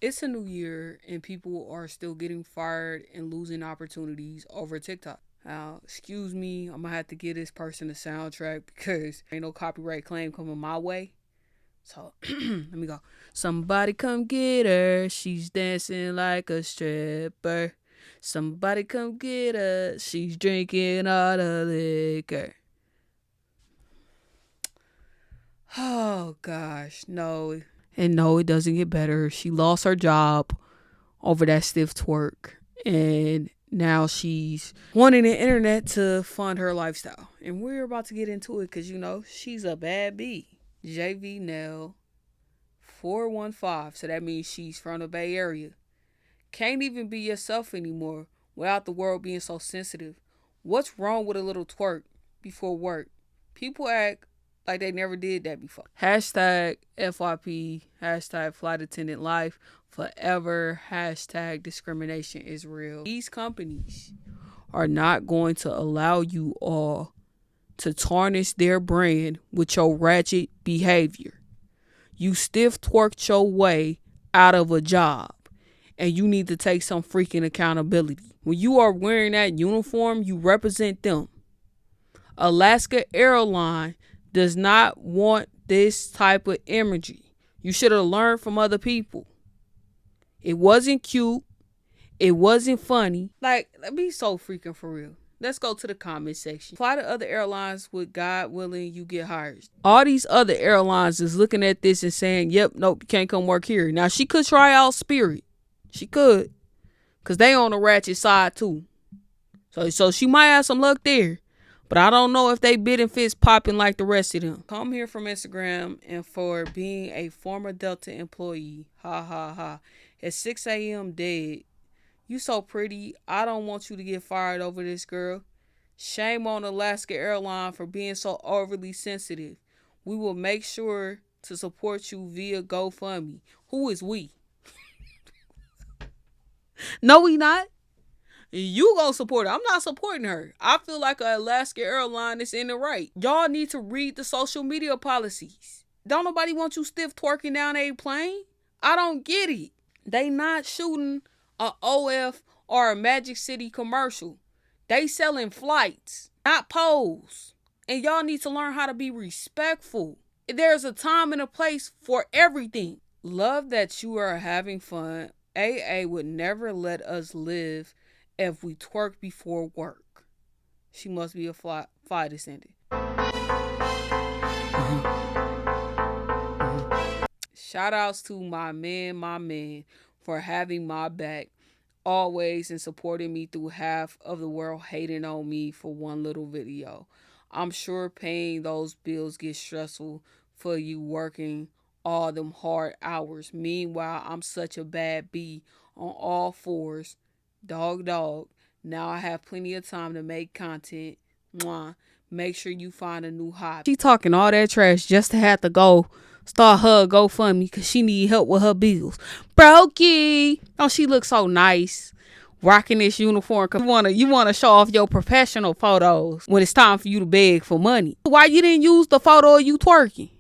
It's a new year and people are still getting fired and losing opportunities over TikTok. Now, excuse me, I'm gonna have to give this person a soundtrack because ain't no copyright claim coming my way. So let me go. Somebody come get her. She's dancing like a stripper. Somebody come get her. She's drinking all the liquor. Oh gosh, no. And no, it doesn't get better. She lost her job over that stiff twerk. And now she's wanting the internet to fund her lifestyle. And we're about to get into it because, she's a bad bee. JV Nell 415. So that means she's from the Bay Area. Can't even be yourself anymore without the world being so sensitive. What's wrong with a little twerk before work? People act like they never did that before. Hashtag FYP, hashtag flight attendant life forever, hashtag discrimination is real. These companies are not going to allow you all to tarnish their brand with your ratchet behavior. You stiff twerked your way out of a job and you need to take some freaking accountability. When you are wearing that uniform, you represent them. Alaska Airlines does not want this type of imagery. You should have learned from other people. It wasn't cute. It wasn't funny. Like, be so freaking for real. Let's go to the comment section. Fly to other airlines with God willing you get hired. All these other airlines is looking at this and saying, yep, nope, you can't come work here. Now, she could try out Spirit. She could. Because they on the ratchet side too. So she might have some luck there. But I don't know if they bid and fist popping like the rest of them. Come here from Instagram and for being a former Delta employee. Ha ha ha. At 6 a.m. dead. You so pretty. I don't want you to get fired over this, girl. Shame on Alaska Airlines for being so overly sensitive. We will make sure to support you via GoFundMe. Who is we? No, we not. You gonna support her. I'm not supporting her. I feel like Alaska Airlines is in the right. Y'all need to read the social media policies. Don't nobody want you stiff twerking down a plane. I don't get it. They not shooting a OF or a Magic City commercial. They selling flights, not poles. And y'all need to learn how to be respectful. There's a time and a place for everything. Love that you are having fun. AA would never let us live if we twerk before work. She must be a flight attendant. Shout outs to my man, for having my back always and supporting me through half of the world hating on me for one little video. I'm sure paying those bills gets stressful for you working all them hard hours. Meanwhile, I'm such a bad bee on all fours. Dog. Now I have plenty of time to make content. Mwah. Make sure you find a new hobby. She talking all that trash just to have to go start her GoFundMe because she need help with her bills. Brokey. Oh, she looks so nice. Rocking this uniform because you wanna show off your professional photos when it's time for you to beg for money. Why you didn't use the photo of you twerking?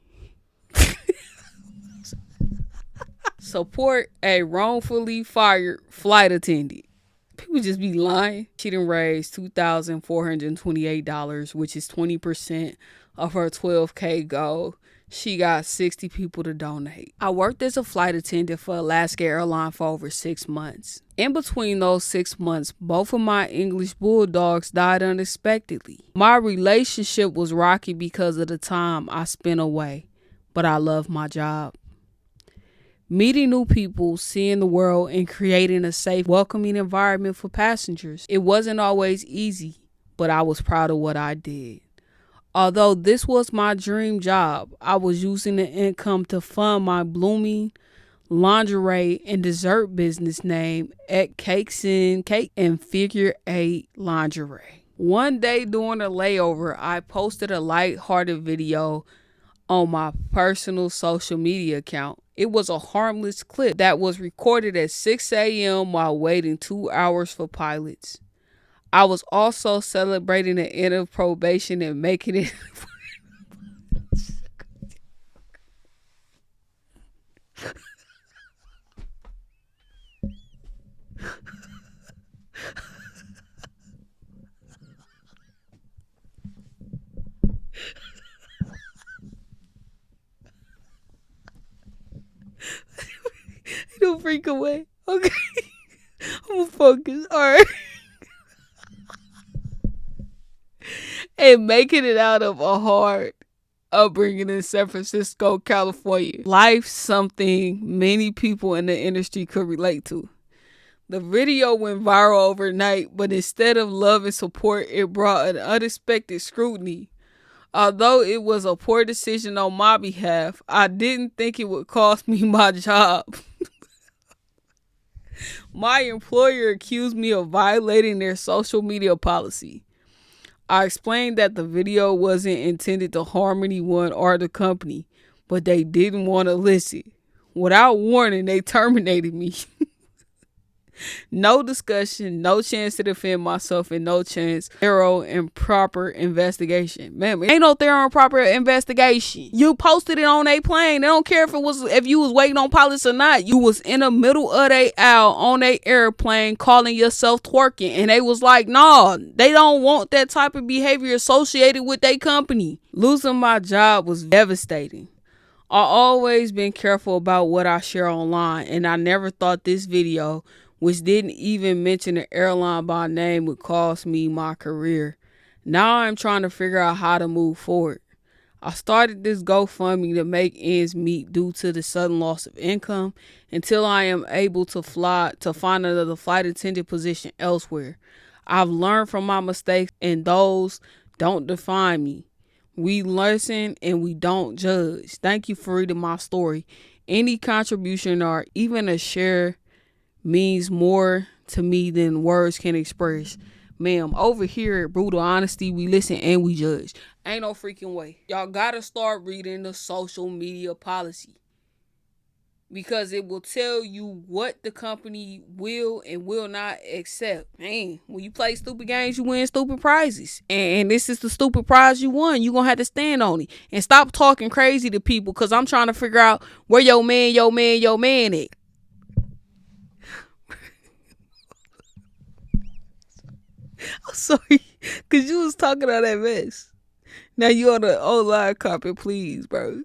Support a wrongfully fired flight attendant. People just be lying. She done raised $2,428, which is 20% of her 12K goal. She got 60 people to donate. I worked as a flight attendant for Alaska Airlines for over 6 months. In between those 6 months, both of my English bulldogs died unexpectedly. My relationship was rocky because of the time I spent away, but I love my job. Meeting new people, seeing the world, and creating a safe, welcoming environment for passengers. It wasn't always easy, but I was proud of what I did. Although this was my dream job, I was using the income to fund my blooming lingerie and dessert business name at Cakes and Cake and Figure 8 Lingerie. One day during a layover, I posted a lighthearted video on my personal social media account. It was a harmless clip that was recorded at 6 a.m. while waiting 2 hours for pilots. I was also celebrating the end of probation and making it. no freaking way. Okay. I'm focused. All right. And making it out of a hard upbringing in San Francisco, California. Life's something many people in the industry could relate to. The video went viral overnight, but instead of love and support, it brought an unexpected scrutiny. Although it was a poor decision on my behalf, I didn't think it would cost me my job. My employer accused me of violating their social media policy. I explained that the video wasn't intended to harm anyone or the company, but they didn't want to listen. Without warning, they terminated me. No discussion, no chance to defend myself, and no chance thorough and proper investigation. Man, ain't no thorough and proper investigation. You posted it on a plane. They don't care if you was waiting on pilots or not. You was in the middle of a aisle on a airplane calling yourself twerking, and they was like, nah, they don't want that type of behavior associated with their company. Losing my job was devastating. I always been careful about what I share online, and I never thought this video, which didn't even mention the airline by name, would cost me my career. Now I'm trying to figure out how to move forward. I started this GoFundMe to make ends meet due to the sudden loss of income until I am able to find another flight attendant position elsewhere. I've learned from my mistakes, and those don't define me. We listen and we don't judge. Thank you for reading my story. Any contribution or even a share means more to me than words can express. Ma'am, over here at Brutal Honesty, we listen and we judge. Ain't no freaking way. Y'all gotta start reading the social media policy, because it will tell you what the company will and will not accept. Man, when you play stupid games, you win stupid prizes. And this is the stupid prize you won. You're going to have to stand on it. And stop talking crazy to people, because I'm trying to figure out where your man at. I'm sorry, because you was talking all that mess. Now you on the online carpet, please, bro.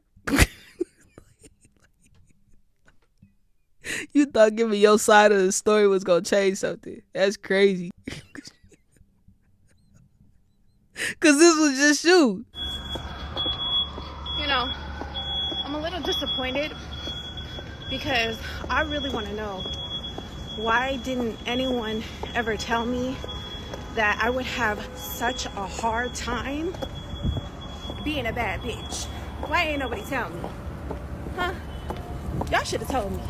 You thought giving your side of the story was going to change something. That's crazy. Because this was just you. You know, I'm a little disappointed because I really want to know, why didn't anyone ever tell me that I would have such a hard time being a bad bitch? Why ain't nobody tell me? Huh? Y'all should have told me.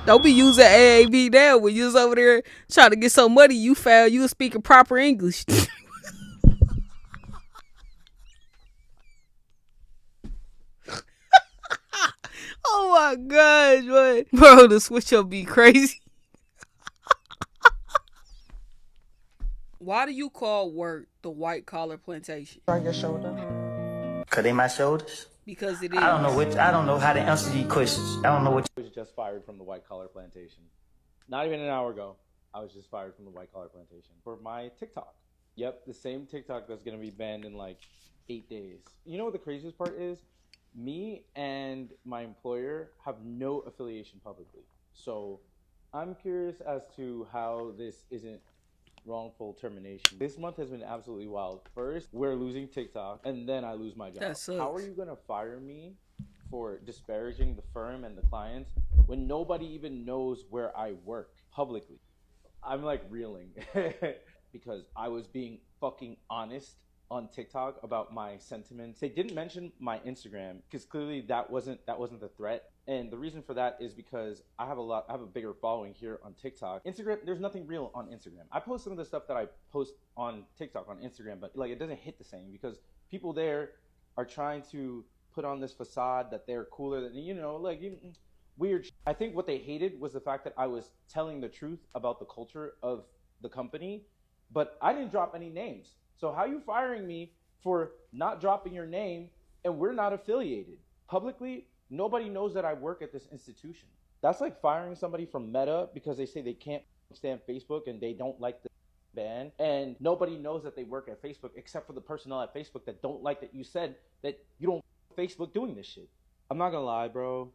Don't be using AAB now when you was over there trying to get some money. You found you was speaking proper English. Oh my gosh, man. Bro, the switch up be crazy. Why do you call work the white collar plantation? On your shoulder. Cause they my shoulders? Because it is. I don't know how to answer these questions. I don't know what. I was just fired from the white collar plantation. Not even an hour ago, I was just fired from the white collar plantation for my TikTok. Yep, the same TikTok that's gonna be banned in like 8 days. You know what the craziest part is? Me and my employer have no affiliation publicly. So I'm curious as to how this isn't wrongful termination. This month has been absolutely wild. First, we're losing TikTok, and then I lose my job. That sucks. How are you gonna fire me for disparaging the firm and the clients when nobody even knows where I work publicly? I'm like reeling because I was being fucking honest on TikTok about my sentiments. They didn't mention my Instagram because clearly that wasn't the threat. And the reason for that is because I have a bigger following here on TikTok. Instagram, there's nothing real on Instagram. I post some of the stuff that I post on TikTok on Instagram, but like it doesn't hit the same because people there are trying to put on this facade that they're cooler than, weird. I think what they hated was the fact that I was telling the truth about the culture of the company, but I didn't drop any names. So how are you firing me for not dropping your name and we're not affiliated? Publicly, nobody knows that I work at this institution. That's like firing somebody from Meta because they say they can't stand Facebook and they don't like the ban, and nobody knows that they work at Facebook except for the personnel at Facebook that don't like that you said that you don't Facebook doing this shit. I'm not gonna lie, bro.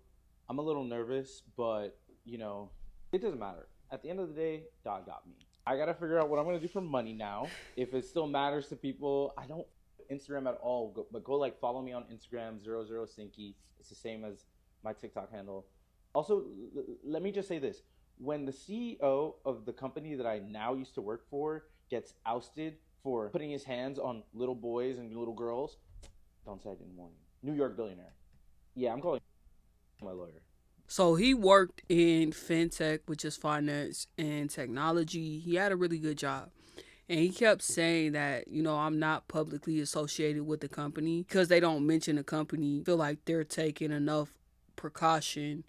I'm a little nervous, but, you know, it doesn't matter. At the end of the day, God got me. I got to figure out what I'm going to do for money now. If it still matters to people, I don't Instagram at all, but go like follow me on Instagram, 00Sinky. It's the same as my TikTok handle. Also, let me just say this. When the CEO of the company that I now used to work for gets ousted for putting his hands on little boys and little girls, don't say I didn't warn you. New York billionaire. Yeah, I'm calling my lawyer. So he worked in fintech, which is finance and technology. He had a really good job. And he kept saying that, you know, I'm not publicly associated with the company because they don't mention the company. I feel like they're taking enough precaution,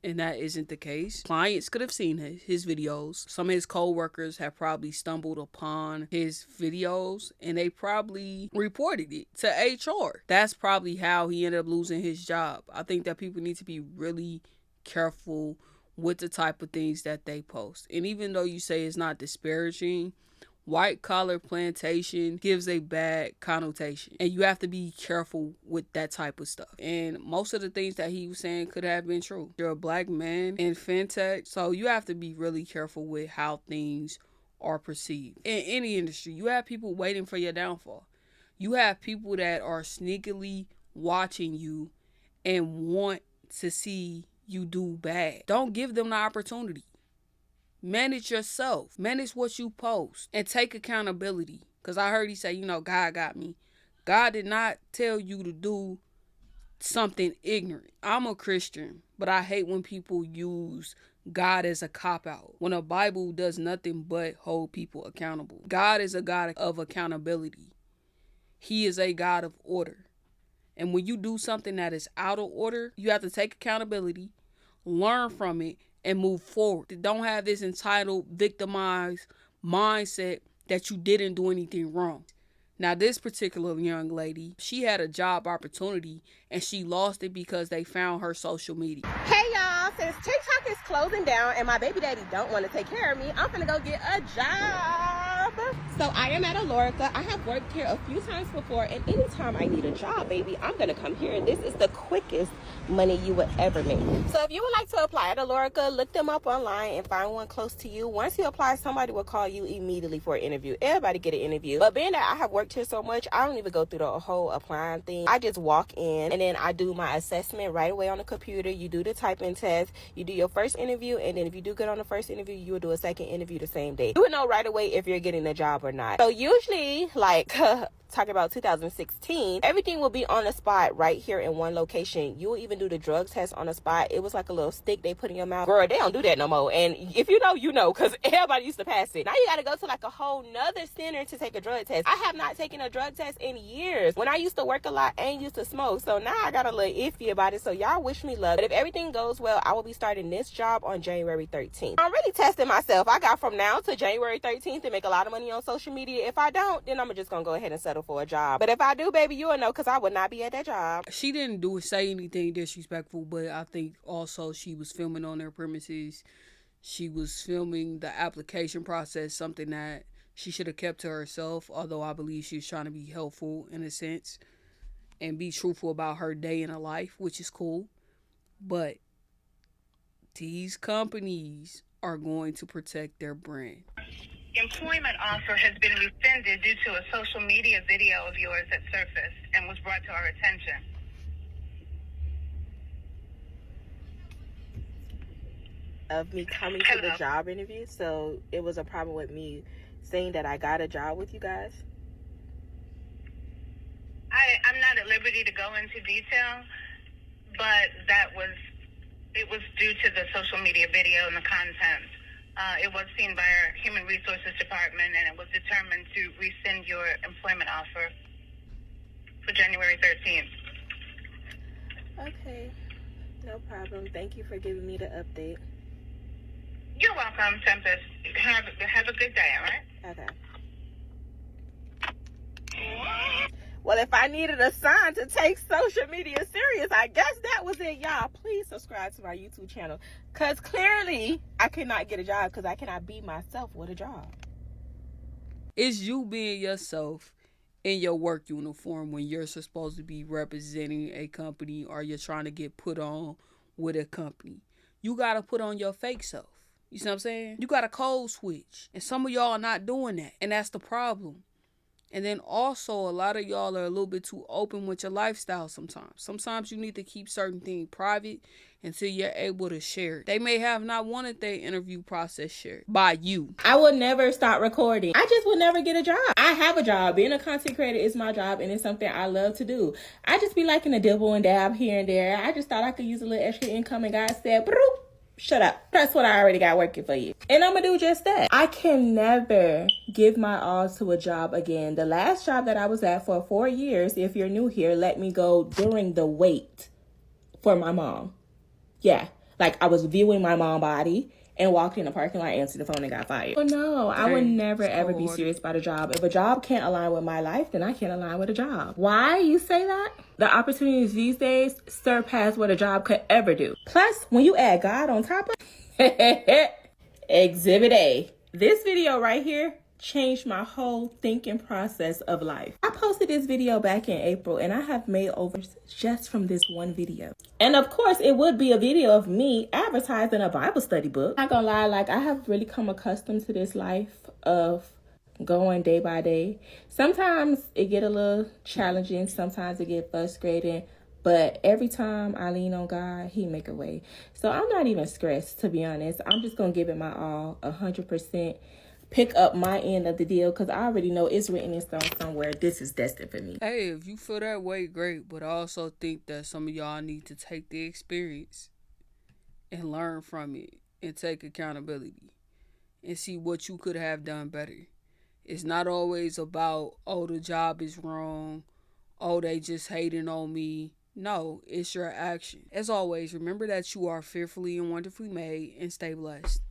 and that isn't the case. Clients could have seen his videos. Some of his co-workers have probably stumbled upon his videos and they probably reported it to HR. That's probably how he ended up losing his job. I think that people need to be really careful with the type of things that they post. And even though you say it's not disparaging, white collar plantation gives a bad connotation, and you have to be careful with that type of stuff. And most of the things that he was saying could have been true. You're a black man in fintech, so you have to be really careful with how things are perceived. In any industry, you have people waiting for your downfall. You have people that are sneakily watching you and want to see you do bad. Don't give them the opportunity. Manage yourself. Manage what you post and take accountability. Because I heard he say, you know, God got me. God did not tell you to do something ignorant. I'm a Christian, but I hate when people use God as a cop-out, when the Bible does nothing but hold people accountable. God is a God of accountability. He is a God of order. And when you do something that is out of order, you have to take accountability, learn from it, and move forward. Don't have this entitled, victimized mindset that you didn't do anything wrong. Now, this particular young lady, she had a job opportunity and she lost it because they found her social media. Hey y'all, since TikTok is closing down and my baby daddy don't want to take care of me, I'm gonna go get a job. So I am at Alorica. I have worked here a few times before, and anytime I need a job, baby, I'm gonna come here, and this is the quickest money you would ever make. So if you would like to apply at Alorica, look them up online and find one close to you. Once you apply, somebody will call you immediately for an interview. Everybody get an interview. But being that I have worked here so much, I don't even go through the whole applying thing. I just walk in and then I do my assessment right away on the computer. You do the typing test, you do your first interview, and then if you do good on the first interview, you will do a second interview the same day. You will know right away if you're getting the job or not. So usually, like talking about 2016, everything will be on the spot right here in one location. You will even do the drug test on the spot. It was like a little stick they put in your mouth. Girl, they don't do that no more. And if you know, you know, because everybody used to pass it. Now you got to go to like a whole nother center to take a drug test. I have not taken a drug test in years. When I used to work a lot and used to smoke, so now I got a little iffy about it. So y'all wish me luck. But if everything goes well, I will be starting this job on January 13th. I'm really testing myself. I got from now to January 13th to make a lot of money on social media. If I don't, then I'm just gonna go ahead and settle for a job. But if I do, baby, you will know, because I would not be at that job. She didn't say anything disrespectful, but I think also she was filming on their premises. She was filming the application process, something that she should have kept to herself, although I believe she was trying to be helpful in a sense and be truthful about her day in her life, which is cool. But these companies are going to protect their brand. Employment offer has been rescinded due to a social media video of yours that surfaced and was brought to our attention. Of me coming to the job interview, so it was a problem with me saying that I got a job with you guys. I'm not at liberty to go into detail, but it was due to the social media video and the content. It was seen by our Human Resources Department, and it was determined to rescind your employment offer for January 13th. Okay, no problem. Thank you for giving me the update. You're welcome, Tempest. Have a good day, all right? Okay. Well, if I needed a sign to take social media serious, I guess that was it, y'all. Please subscribe to my YouTube channel, because clearly I cannot get a job because I cannot be myself with a job. It's you being yourself in your work uniform when you're supposed to be representing a company or you're trying to get put on with a company. You got to put on your fake self. You see what I'm saying? You got to code switch. And some of y'all are not doing that. And that's the problem. And then also, a lot of y'all are a little bit too open with your lifestyle sometimes. Sometimes you need to keep certain things private until you're able to share it. They may have not wanted their interview process shared by you. I would never stop recording. I just would never get a job. I have a job. Being a content creator is my job, and it's something I love to do. I just be liking to dibble and dab here and there. I just thought I could use a little extra income, and God said, "Broop, shut up. That's what I already got working for you." And I'm going to do just that. I can never give my all to a job again. The last job that I was at for 4 years, if you're new here, let me go during the wait for my mom. Yeah. Like, I was viewing my mom's body and walked in the parking lot, answered the phone, and got fired. Oh, no. I would never, ever be serious about a job. If a job can't align with my life, then I can't align with a job. Why you say that? The opportunities these days surpass what a job could ever do. Plus, when you add God on top of Exhibit A. This video right here changed my whole thinking process of life. I posted this video back in April, and I have made over just from this one video. And of course, it would be a video of me advertising a Bible study book. Not gonna lie, like, I have really come accustomed to this life of going day by day. Sometimes it get a little challenging, sometimes it get frustrating, but every time I lean on God, he make a way. So I'm not even stressed, to be honest. I'm just gonna give it my all, 100%. Pick up my end of the deal, because I already know it's written in stone somewhere. This is destined for me. Hey, if you feel that way, great. But I also think that some of y'all need to take the experience and learn from it and take accountability and see what you could have done better. It's not always about, oh, the job is wrong. Oh, they just hating on me. No, it's your action. As always, remember that you are fearfully and wonderfully made, and stay blessed.